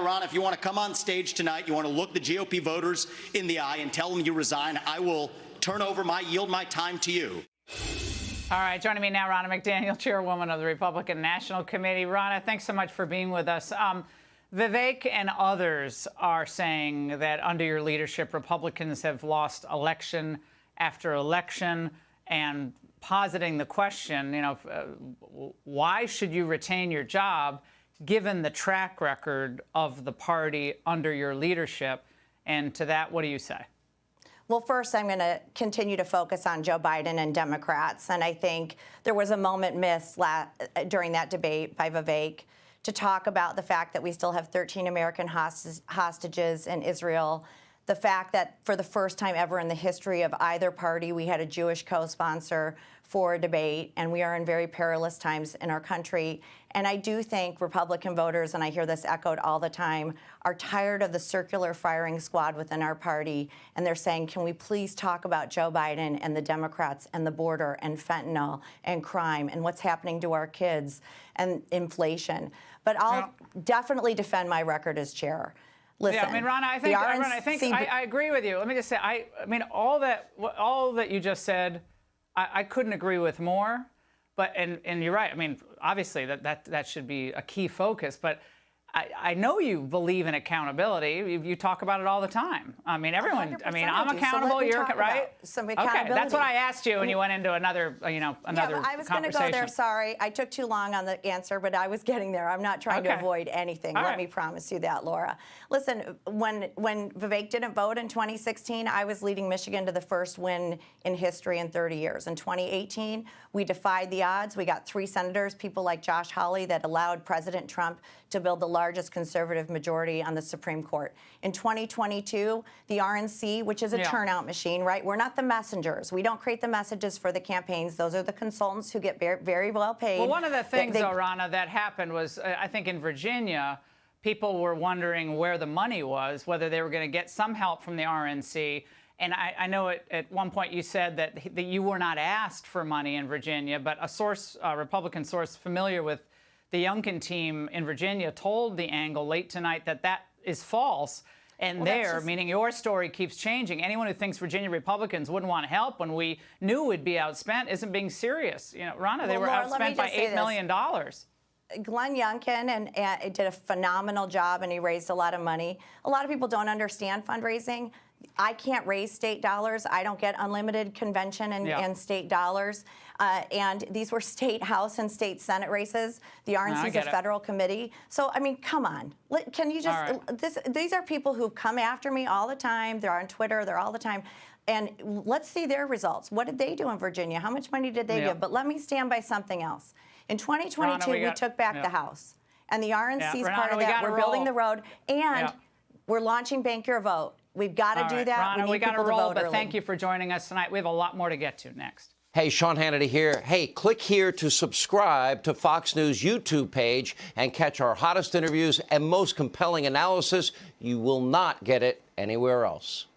Ronna, if you want to come on stage tonight, you want to look the GOP voters in the eye and tell them you resign, I will yield my time to you. All right, joining me now, Ronna McDaniel, Chairwoman of the Republican National Committee. Ronna, thanks so much for being with us. Vivek and others are saying that under your leadership, Republicans have lost election after election, and positing the question, why should you retain your job given the track record of the party under your leadership? And to that, what do you say? Well, first, I'm going to continue to focus on Joe Biden and Democrats. And I think there was a moment missed during that debate by Vivek to talk about the fact that we still have 13 American hostages in Israel, the fact that for the first time ever in the history of either party, we had a Jewish co-sponsor for a debate, and we are in very perilous times in our country. And I do think Republican voters, and I hear this echoed all the time, are tired of the circular firing squad within our party, and they're saying, can we please talk about Joe Biden and the Democrats and the border and fentanyl and crime and what's happening to our kids and inflation. But I'll definitely defend my record as chair. Listen, yeah, I mean, Ronna, I think I agree with you. Let me just say, I mean, all that you just said, I couldn't agree with more. But and you're right. I mean, obviously that should be a key focus. But I know you believe in accountability. You talk about it all the time. I mean, everyone. I mean, I'm accountable. You're right. Some accountability. Okay, that's what I asked you, and you went into another, another. Yeah, I was going to go there. Sorry, I took too long on the answer, but I was getting there. I'm not trying to avoid anything. Let me promise you that, Laura. Listen, when Vivek didn't vote in 2016, I was leading Michigan to the first win in history in 30 years. In 2018, we defied the odds. We got 3 senators, people like Josh Hawley, that allowed President Trump to build the largest conservative majority on the Supreme Court. In 2022, the RNC, which is a turnout machine, right? We're not the messengers. We don't create the messages for the campaigns. Those are the consultants who get very well paid. Well, one of the things, though, Ronna, that happened was, I think in Virginia, people were wondering where the money was, whether they were going to get some help from the RNC. And I know at one point you said that you were not asked for money in Virginia, but a Republican source familiar with the Youngkin team in Virginia told the Angle late tonight that is false. And meaning your story keeps changing. Anyone who thinks Virginia Republicans wouldn't want help when we knew we'd be outspent isn't being serious. Ronna, they were outspent by $8 million. Glenn Youngkin did a phenomenal job, and he raised a lot of money. A lot of people don't understand fundraising. I can't raise state dollars. I don't get unlimited convention and state dollars. And these were state House and state Senate races. The RNC is a federal committee. So, I mean, come on. Can you just, these are people who come after me all the time. They're on Twitter. They're all the time. And let's see their results. What did they do in Virginia? How much money did they give? But let me stand by something else. In 2022, we took back the House. And the RNC is part of that. We're building the road. And we're launching Bank Your Vote. We've got to do that. Ronna, we got to roll, but thank you for joining us tonight. We have a lot more to get to next. Hey, Sean Hannity here. Hey, click here to subscribe to Fox News YouTube page and catch our hottest interviews and most compelling analysis. You will not get it anywhere else.